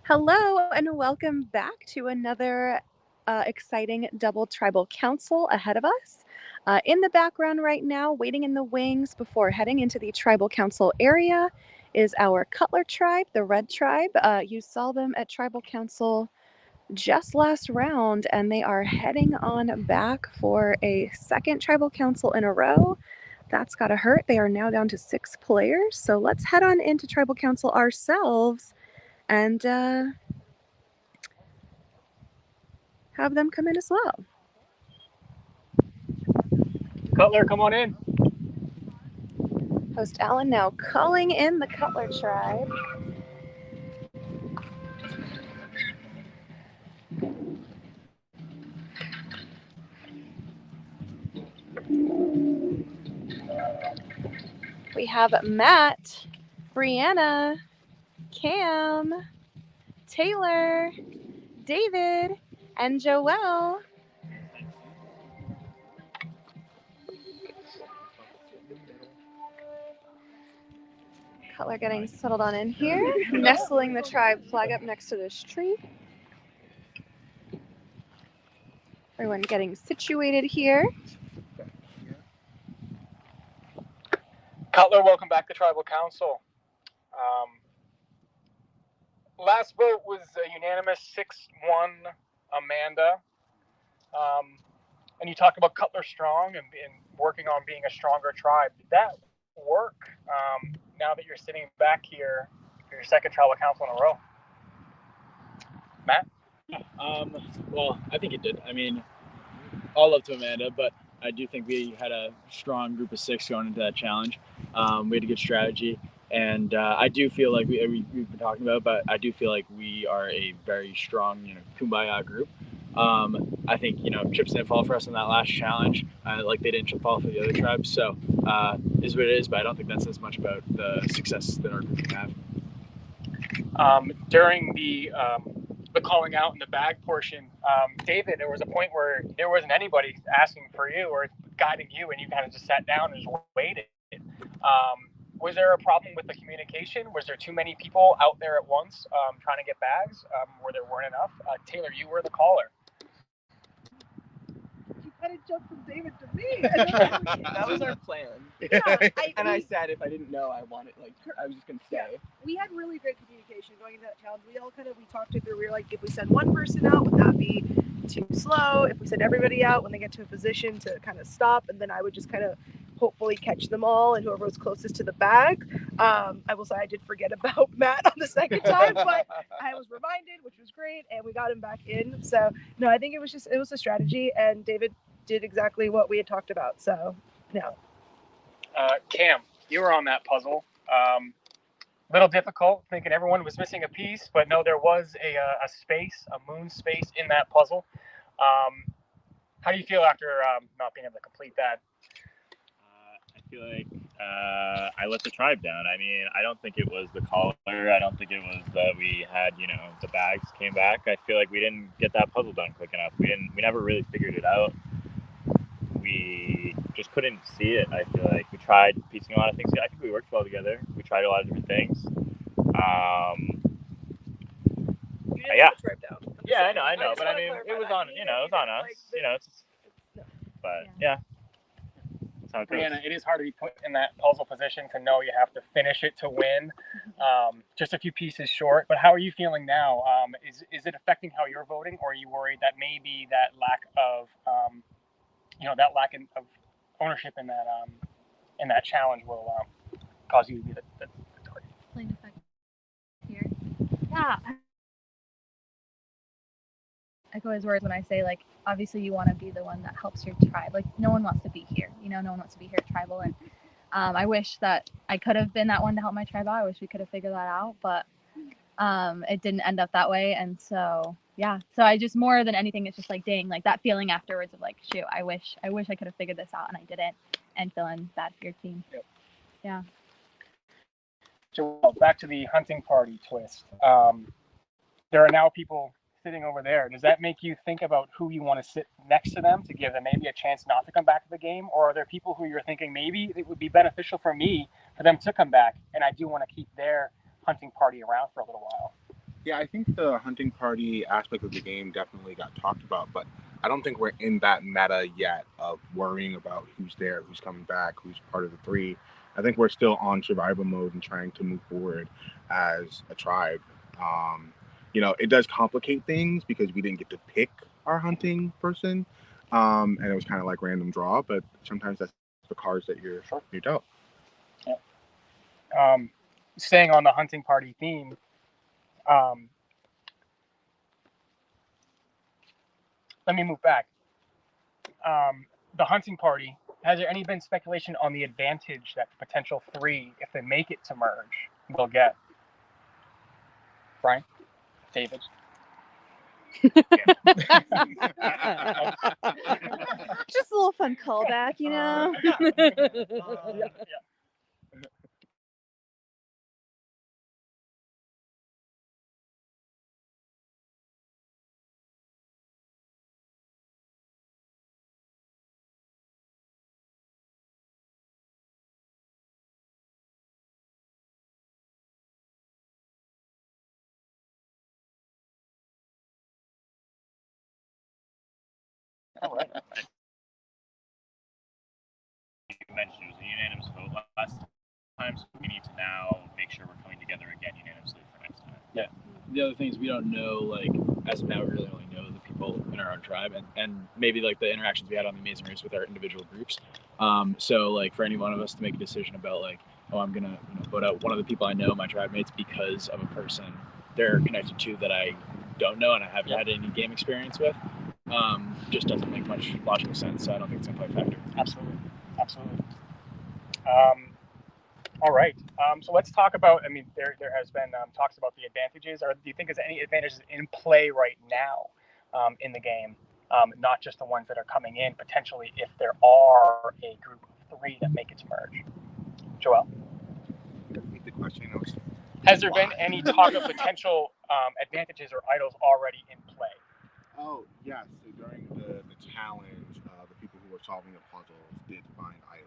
Hello and welcome back to another exciting double tribal council ahead of us. In the background right now, waiting in the wings before heading into the tribal council area, is our Cutler tribe, the Red tribe. You saw them at tribal council just last round, and they are heading on back for a second tribal council in a row. That's gotta hurt. They are now down to 6 players, so let's head on into tribal council ourselves and have them come in as well. Cutler, come on in. Host Alan now calling in the Cutler tribe. We have Matt, Brianna, Cam, Taylor, David, and Joelle. Cutler getting settled on in here, nestling the tribe flag up next to this tree. Everyone getting situated here. Cutler, welcome back to Tribal Council. Last vote was a unanimous 6-1 Amanda. And you talked about Cutler Strong and working on being a stronger tribe. Did that work now that you're sitting back here for your second Tribal Council in a row? Matt? Well, I think it did. I mean, all love to Amanda, but I do think we had a strong group of 6 going into that challenge. We had a good strategy, and I do feel like we've been talking about, but I do feel like we are a very strong, kumbaya group. I think chips didn't fall for us in that last challenge, like they didn't fall for the other tribes. So is what it is, but I don't think that says much about the success that our group can have. During the calling out in the bag portion, David, there was a point where there wasn't anybody asking for you or guiding you, and you kind of just sat down and just waited. Was there a problem with the communication? Was there too many people out there at once trying to get bags where there weren't enough? Taylor, you were the caller. You kind of jumped from David to me. That was our plan. Yeah, I said if I didn't know, I was just gonna stay. Yeah, we had really great communication going into that challenge. We talked it through. We were like, if we send one person out, would that be too slow? If we send everybody out, when they get to a position to kind of stop, and then I would just kind of hopefully catch them all, and whoever was closest to the bag. I will say I did forget about Matt on the second time, but I was reminded, which was great, and we got him back in. So no, I think it was a strategy, and David did exactly what we had talked about. So no. Cam, you were on that puzzle. Little difficult, thinking everyone was missing a piece, but no, there was a space, a moon space in that puzzle. How do you feel after not being able to complete that? I feel like I let the tribe down. I mean, I don't think it was the caller. I don't think it was that we had, the bags came back. I feel like we didn't get that puzzle done quick enough. We never really figured it out. We just couldn't see it. I feel like we tried piecing a lot of things. I think we worked well together. We tried a lot of different things. Yeah. Yeah, I know. But I mean, it was on, it was on us. But yeah. Brianna, it is hard to be put in that puzzle position to know you have to finish it to win. Just a few pieces short. But how are you feeling now? Is it affecting how you're voting, or are you worried that maybe that lack of of ownership in that challenge will cause you to be the target? Plain effect here. Yeah. Echo his words when I say, like, obviously you want to be the one that helps your tribe. Like, no one wants to be here. No one wants to be here at tribal. And I wish that I could have been that one to help my tribe out. I wish we could have figured that out, but it didn't end up that way. And so, yeah. So I just, more than anything, it's just like, dang, like that feeling afterwards of like, shoot, I wish I could have figured this out and I didn't, and feeling bad for your team. Yep. Yeah. So back to the hunting party twist. There are now people sitting over there. Does that make you think about who you want to sit next to them to give them maybe a chance not to come back to the game? Or are there people who you're thinking maybe it would be beneficial for them to come back, and I do want to keep their hunting party around for a little while? Yeah, I think the hunting party aspect of the game definitely got talked about, but I don't think we're in that meta yet of worrying about who's there, who's coming back, who's part of the three. I think we're still on survival mode and trying to move forward as a tribe. Um, it does complicate things because we didn't get to pick our hunting person, and it was kind of like random draw. But sometimes that's the cards that you're dealt. Staying on the hunting party theme, let me move back. The hunting party, has there any been speculation on the advantage that the potential three, if they make it to merge, will get? Brian? David? Just a little fun callback, you know? Yeah. All right. You mentioned it was a unanimous vote last time, so we need to now make sure we're coming together again unanimously for next time. Yeah. The other thing is we don't know, like, as of now, we really only know the people in our own tribe and maybe like the interactions we had on the Amazing Race with our individual groups. So like for any one of us to make a decision about like, oh, I'm gonna vote out one of the people I know, my tribe mates, because of a person they're connected to that I don't know and I haven't had any game experience with, just doesn't make much logical sense. So I don't think it's gonna play a factor. Absolutely. All right. So let's talk about. I mean, there has been talks about the advantages. Or do you think there's any advantages in play right now in the game? Not just the ones that are coming in. Potentially, if there are a group of three that make it to merge. Joel? Repeat the question. Has there been any talk of potential advantages or idols already in play? Oh, yes. So during the challenge, the people who were solving the puzzles did find idols.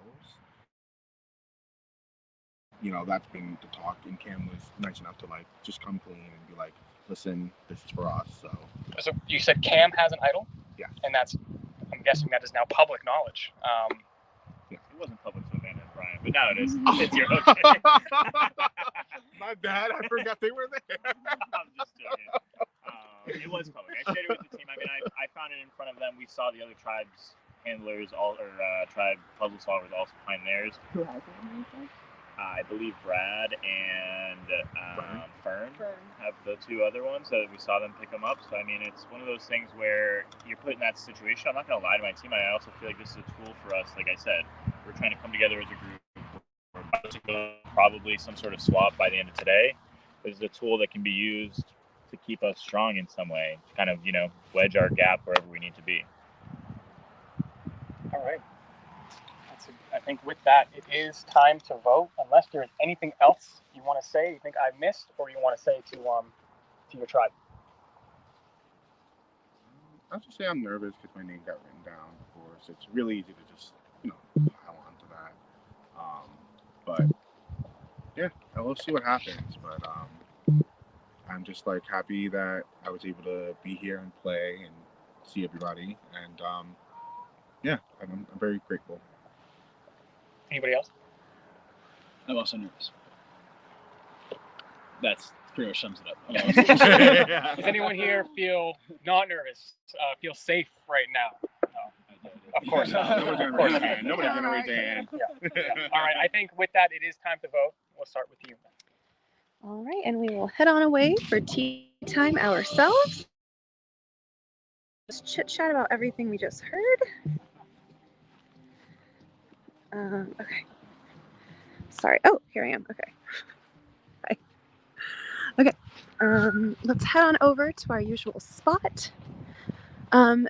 That's been the talk, and Cam was nice enough to like just come clean and be like, listen, this is for us. So you said Cam has an idol? Yeah. And I'm guessing that is now public knowledge. It wasn't public till then, Brian, but now it is. It's your okay. My bad. I forgot they were there. I'm just joking. It was public. I shared it with the team. I mean, I found it in front of them. We saw the other tribes handlers, tribe puzzle solvers also find theirs. Who has it? I believe Brad and Fern have the two other ones that we saw them pick them up. So I mean, it's one of those things where you're put in that situation. I'm not going to lie to my team. I also feel like this is a tool for us. Like I said, we're trying to come together as a group. We're about to go probably some sort of swap by the end of today. This is a tool that can be used to keep us strong in some way, to kind of wedge our gap wherever we need to be. All right. I think with that, it is time to vote. Unless there's anything else you want to say, you think I missed, or you want to say to your tribe. I'll just say I'm nervous because my name got written down before, so it's really easy to just pile onto that. But yeah, we'll see what happens. But I'm just like happy that I was able to be here and play and see everybody, and yeah, I'm very grateful. Anybody else? I'm also nervous. That's pretty much sums it up. Does anyone here feel not nervous? Feel safe right now? No. Of course not. Nobody's gonna raise their hand. Yeah. All right. I think with that, it is time to vote. We'll start with you. All right, and we will head on away for tea time ourselves. Just chit chat about everything we just heard. Okay. Sorry. Oh, here I am. Okay. Hi. Okay. Let's head on over to our usual spot.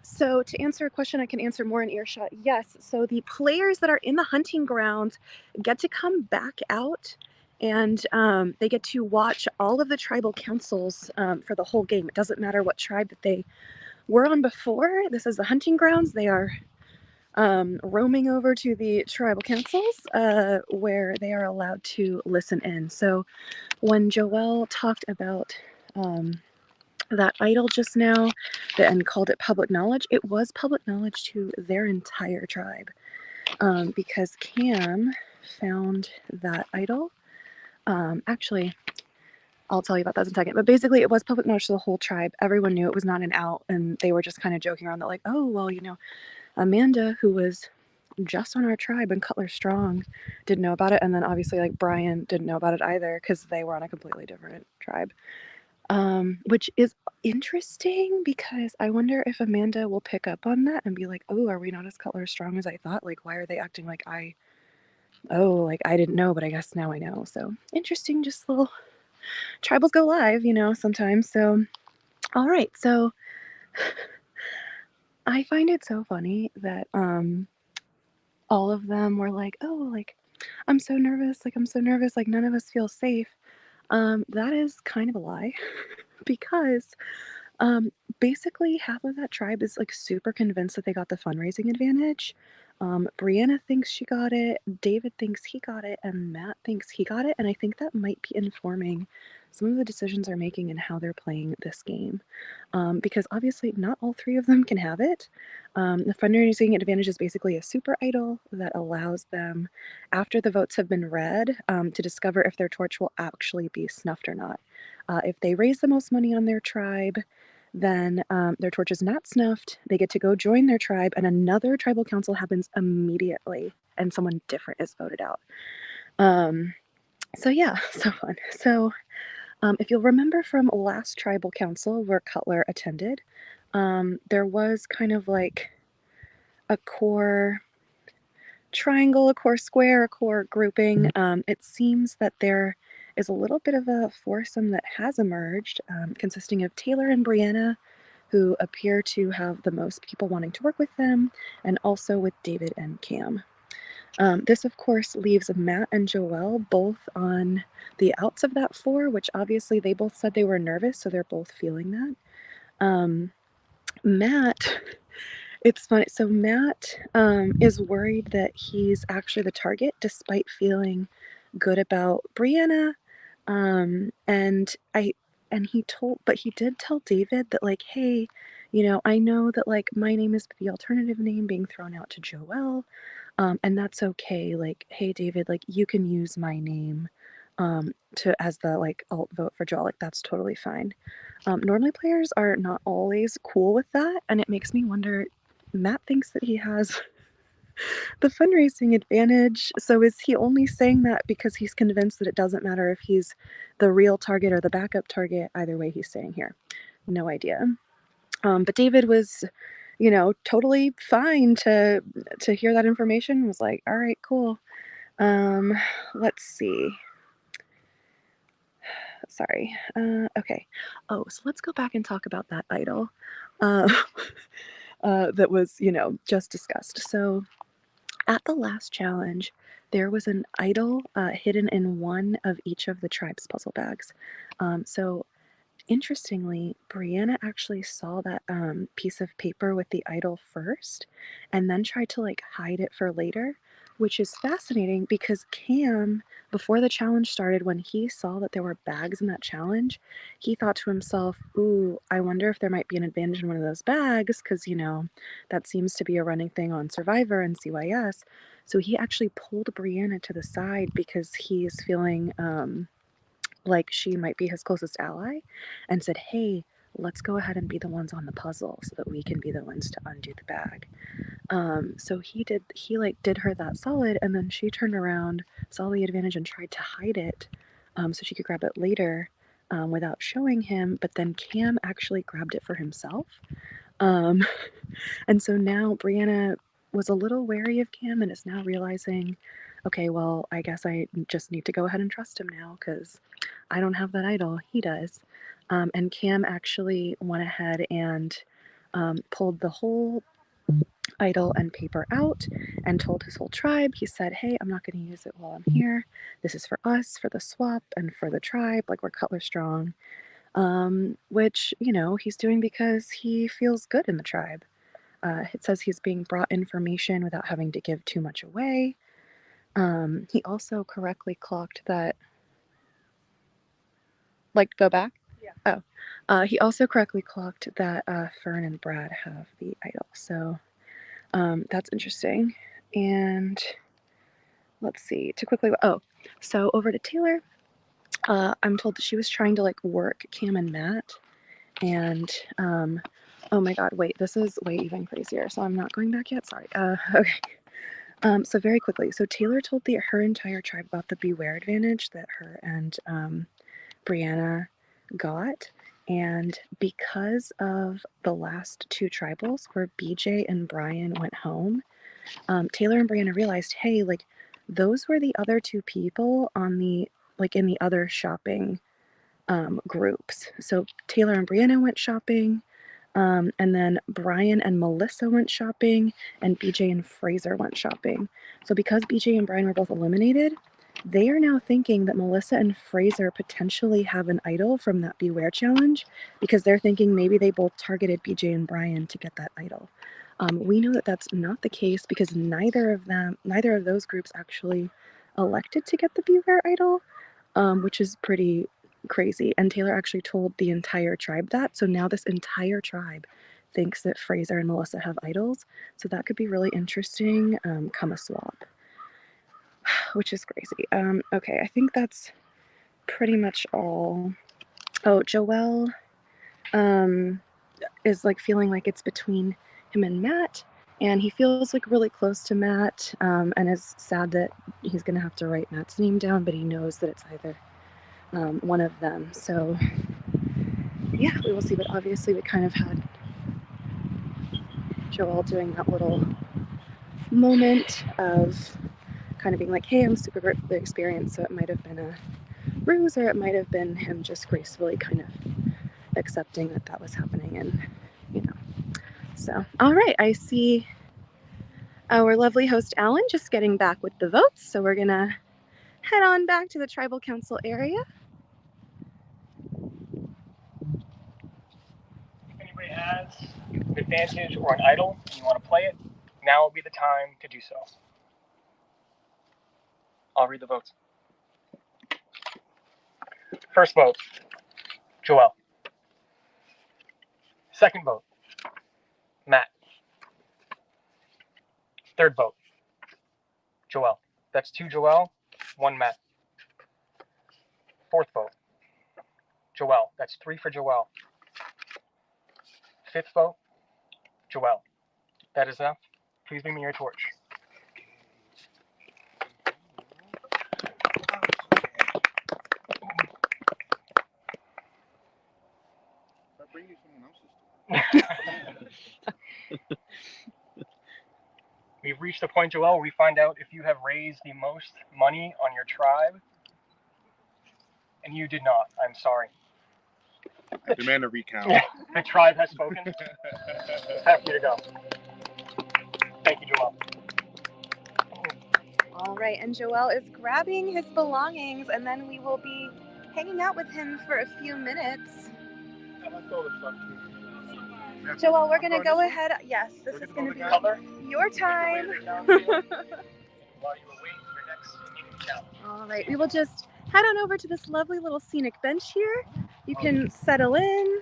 So to answer a question I can answer more in earshot, yes. So the players that are in the hunting grounds get to come back out, and they get to watch all of the tribal councils for the whole game. It doesn't matter what tribe that they were on before. This is the hunting grounds. They are roaming over to the tribal councils where they are allowed to listen in. So when Joelle talked about that idol just now and called it public knowledge. It was public knowledge to their entire tribe, because Cam found that idol. Actually, I'll tell you about that in a second. But basically, it was public knowledge to the whole tribe. Everyone knew it was not an out, and they were just kind of joking around that, like, oh, well, Amanda, who was just on our tribe and Cutler Strong, didn't know about it. And then obviously, like, Brian didn't know about it either because they were on a completely different tribe. Which is interesting because I wonder if Amanda will pick up on that and be like, oh, are we not as Cutler Strong as I thought? Like, why are they acting like I didn't know, but I guess now I know. So interesting, just little tribals go live, sometimes. So, all right. So I find it so funny that all of them were like, oh, like, I'm so nervous. Like, I'm so nervous. Like, none of us feel safe. That is kind of a lie because Um, basically, half of that tribe is like super convinced that they got the fundraising advantage. Brianna thinks she got it, David thinks he got it, and Matt thinks he got it. And I think that might be informing some of the decisions they're making and how they're playing this game. Because obviously, not all three of them can have it. The fundraising advantage is basically a super idol that allows them, after the votes have been read, to discover if their torch will actually be snuffed or not. If they raise the most money on their tribe, then their torch is not snuffed. They get to go join their tribe, and another tribal council happens immediately, and someone different is voted out. So yeah, so fun. So if you'll remember from last tribal council where Cutler attended, there was kind of like a core triangle, a core square, a core grouping. It seems that there is a little bit of a foursome that has emerged, consisting of Taylor and Brianna, who appear to have the most people wanting to work with them, and also with David and Cam. This, of course, leaves Matt and Joelle both on the outs of that four, which obviously they both said they were nervous, so they're both feeling that. Matt, it's funny. So Matt is worried that he's actually the target, despite feeling good about Brianna. And he did tell David that, like, hey, I know that, like, my name is the alternative name being thrown out to Joelle, and that's okay. Like, hey, David, like, you can use my name as the, like, alt vote for Joelle. Like, that's totally fine. Normally players are not always cool with that, and it makes me wonder, Matt thinks that he has the fundraising advantage. So is he only saying that because he's convinced that it doesn't matter if he's the real target or the backup target? Either way, he's staying here. No idea. But David was, totally fine to hear that information. Was like, all right, cool. Let's see. Sorry. Okay. Oh, so let's go back and talk about that idol that was, just discussed. So at the last challenge, there was an idol hidden in one of each of the tribe's puzzle bags. So interestingly, Brianna actually saw that piece of paper with the idol first and then tried to, like, hide it for later, which is fascinating because Cam, before the challenge started, when he saw that there were bags in that challenge, he thought to himself, ooh, I wonder if there might be an advantage in one of those bags because, that seems to be a running thing on Survivor and CYS. So he actually pulled Brianna to the side because he's feeling like she might be his closest ally, and said, hey, let's go ahead and be the ones on the puzzle so that we can be the ones to undo the bag. So he like did her that solid, and then she turned around, saw the advantage, and tried to hide it so she could grab it later without showing him. But then Cam actually grabbed it for himself. Um, and so now Brianna was a little wary of Cam and is now realizing, okay, well, I guess I just need to go ahead and trust him now because I don't have that idol. He does. And Cam actually went ahead and pulled the whole idol and paper out and told his whole tribe. He said, hey, I'm not going to use it while I'm here. This is for us, for the swap, and for the tribe. Like, we're Cutler Strong. Which, he's doing because he feels good in the tribe. It says he's being brought information without having to give too much away. He also correctly clocked that. Like, go back? Yeah. He also correctly clocked that Fern and Brad have the idol. So that's interesting. And let's see, to quickly, so over to Taylor. I'm told that she was trying to like work Cam and Matt. And oh my God, wait, this is way even crazier. So I'm not going back yet. Sorry. Okay. So very quickly, so Taylor told her entire tribe about the beware advantage that her and Brianna got. And because of the last two tribals where BJ and Brian went home, Taylor and Brianna realized, hey, like those were the other two people on the like in the other shopping groups. So Taylor and Brianna went shopping. And then Brian and Melissa went shopping, and BJ and Fraser went shopping. So because BJ and Brian were both eliminated, they are now thinking that Melissa and Fraser potentially have an idol from that Beware challenge because they're thinking maybe they both targeted BJ and Brian to get that idol. We know that that's not the case because neither of those groups actually elected to get the Beware idol, which is pretty crazy. And Taylor actually told the entire tribe that. So now this entire tribe thinks that Fraser and Melissa have idols. So that could be really interesting come a swap, which is crazy. Okay, I think that's pretty much all. Oh, Joel is like feeling like it's between him and Matt. And he feels like really close to Matt and is sad that he's going to have to write Matt's name down, but he knows that it's either one of them. So yeah, we will see. But obviously, we kind of had Joel doing that little moment of kind of being like, hey, I'm super grateful for the experience. So it might have been a ruse, or it might have been him just gracefully kind of accepting that that was happening. And, you know, so, all right, I see our lovely host, Alan, just getting back with the votes. So we're going to head on back to the tribal council area. If anybody has an advantage or an idol and you want to play it, now will be the time to do so. I'll read the votes. First vote, Joel. Second vote, Matt. Third vote, Joel. That's 2 Joel, 1 Matt. Fourth vote, Joel. That's 3 for Joel. Fifth vote, Joel. That is enough. Please bring me your torch. Bring you someone else's. We've reached the point, Joel, where we find out if you have raised the most money on your tribe. And you did not. I'm sorry. I demand a recount. The tribe has spoken. Happy to go. Thank you, Joel. All right, and Joel is grabbing his belongings, and then we will be hanging out with him for a few minutes. Joel, we're going to go ahead. Yes, this is going to be your time. While you await your next evening challenge. All right, we will just head on over to this lovely little scenic bench here. You can settle in,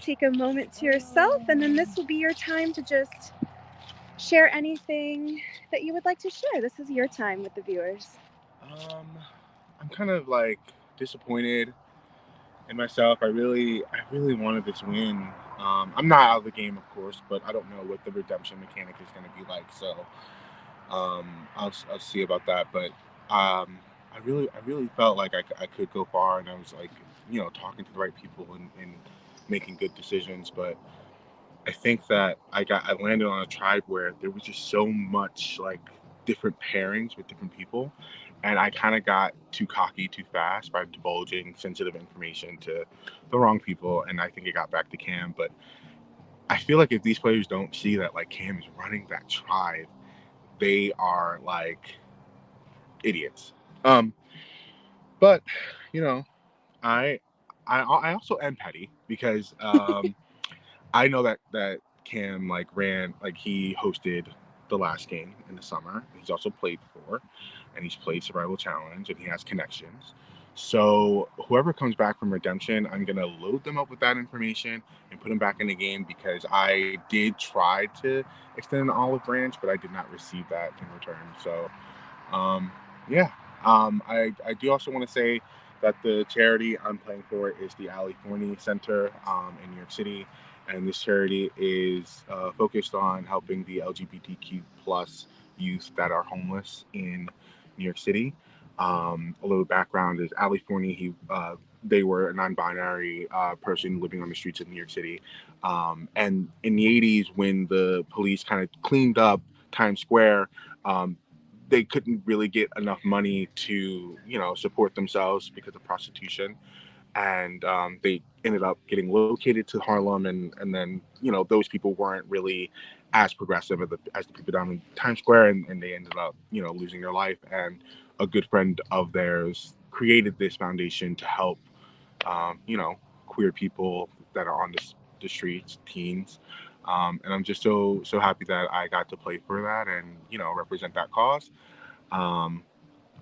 take a moment to yourself, and then this will be your time to just share anything that you would like to share. This is your time with the viewers. I'm kind of like disappointed in myself. I really wanted this win. I'm not out of the game, of course, but I don't know what the redemption mechanic is going to be like. So I'll see about that. But I really felt like I could go far, and I was like, talking to the right people and making good decisions. But I think that I landed on a tribe where there was just so much like different pairings with different people, and I kind of got too cocky too fast by divulging sensitive information to the wrong people, and I think it got back to Cam. But I feel like if these players don't see that like Cam is running that tribe, they are like idiots. But I also am petty because I know that Cam like ran, like he hosted the last game in the summer. He's also played before, and he's played Survival Challenge, and he has connections. So whoever comes back from redemption, I'm gonna load them up with that information and put them back in the game, because I did try to extend an olive branch, but I did not receive that in return. So um, yeah. I do also want to say that the charity I'm playing for is the Ali Forney Center in New York City, and this charity is focused on helping the LGBTQ plus youth that are homeless in New York City. A little background is Ali Forney. They were a non-binary person living on the streets of New York City, and in the '80s, when the police kind of cleaned up Times Square. Um, they couldn't really get enough money to support themselves because of prostitution, and they ended up getting located to Harlem, and then those people weren't really as progressive as the people down in Times Square, and they ended up losing their life. And a good friend of theirs created this foundation to help queer people that are on the streets, teens. And I'm just so happy that I got to play for that and represent that cause. um,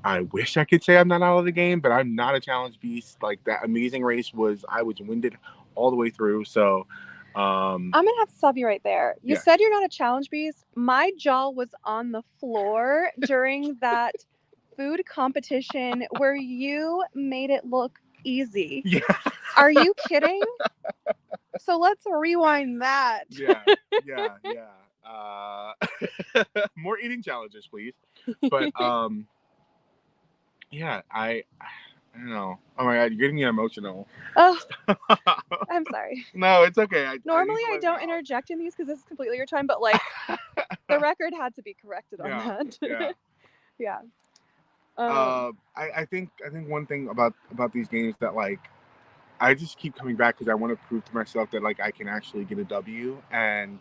I wish I could say I'm not out of the game, but I'm not a challenge beast. Like, that Amazing Race I was winded all the way through. So, I'm gonna have to stop you right there. You yeah. said you're not a challenge beast. My jaw was on the floor during that food competition where you made it look easy. Yeah. Are you kidding? So let's rewind that. Yeah. More eating challenges, please. But yeah, I don't know. Oh my god, you're getting me emotional. Oh, I'm sorry. No, it's okay. Normally need to I let it don't out. interject in these because this is completely your time, but like the record had to be corrected on Yeah, that. yeah. Yeah. I think one thing about these games that, like, I just keep coming back because I want to prove to myself that, like, I can actually get a W, and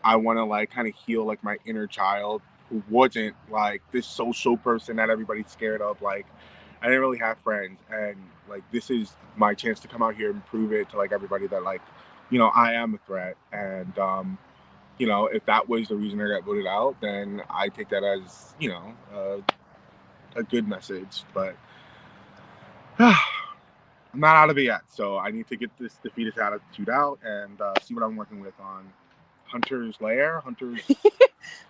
I want to, like, kind of heal, like, my inner child who wasn't like this social person that everybody's scared of. Like, I didn't really have friends, and like, this is my chance to come out here and prove it to, like, everybody that, like, I am a threat. And if that was the reason I got voted out, then I take that as a good message. But I'm not out of it yet, so I need to get this defeatist attitude out and see what I'm working with on Hunter's Lair.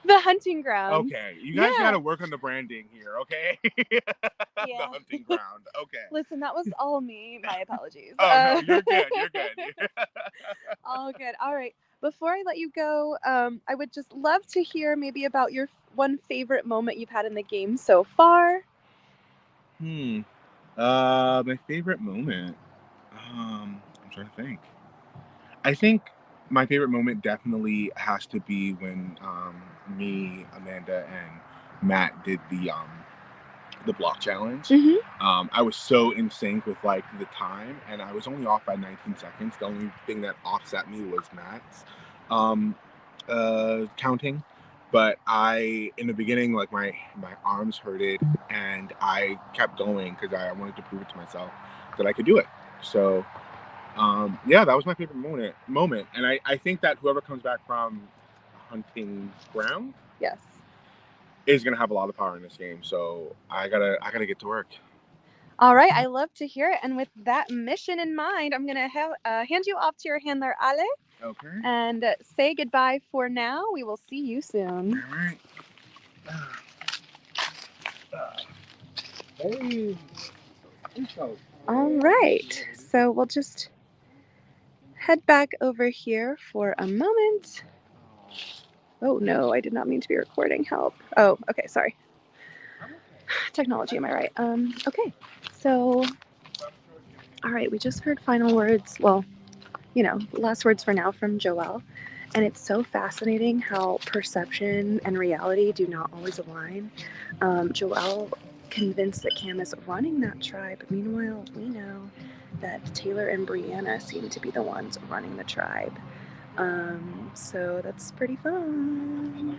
The hunting grounds. Okay, you guys Yeah. got to work on the branding here, okay? The Yeah. hunting ground. Okay. Listen, that was all me. My apologies. Oh no, you're good. You're good. All good. All right. Before I let you go, I would just love to hear maybe about your one favorite moment you've had in the game so far. My favorite moment. I'm trying to think. I think my favorite moment definitely has to be when me, Amanda, and Matt did the block challenge. Mm-hmm. I was so in sync with, like, the time, and I was only off by 19 seconds. The only thing that offset me was Matt's counting. But in the beginning, like, my arms hurted, and I kept going because I wanted to prove it to myself that I could do it. So yeah, that was my favorite moment. And I think that whoever comes back from hunting ground, yes, is gonna have a lot of power in this game. So I gotta get to work. All right, I love to hear it. And with that mission in mind, I'm gonna hand you off to your handler, Ale. Okay. And say goodbye for now. We will see you soon. All right. Hey. All right. So we'll just head back over here for a moment. Oh no, I did not mean to be recording. Help. Oh, okay, sorry. Technology, am I right? Okay. So, all right, we just heard final words. Well, last words for now from Joelle. And it's so fascinating how perception and reality do not always align. Joelle convinced that Cam is running that tribe. Meanwhile, we know that Taylor and Brianna seem to be the ones running the tribe. So that's pretty fun.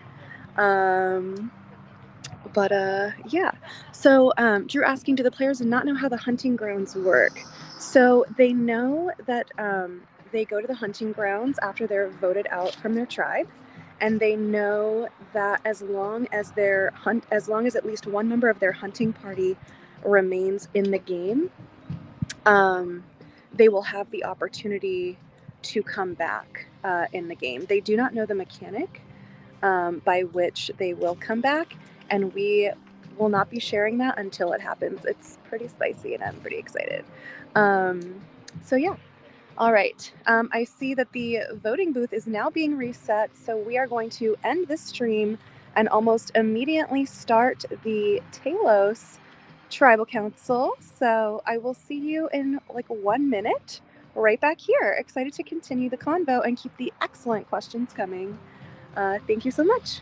Yeah. So Drew asking, do the players not know how the hunting grounds work? So they know that they go to the hunting grounds after they're voted out from their tribe, and they know that as long as at least one member of their hunting party remains in the game, they will have the opportunity to come back in the game. They do not know the mechanic by which they will come back, and we will not be sharing that until it happens. It's pretty spicy, and I'm pretty excited. So yeah. All right. I see that the voting booth is now being reset, so we are going to end this stream and almost immediately start the Talos Tribal Council. So I will see you in like 1 minute right back here. Excited to continue the convo and keep the excellent questions coming. Thank you so much.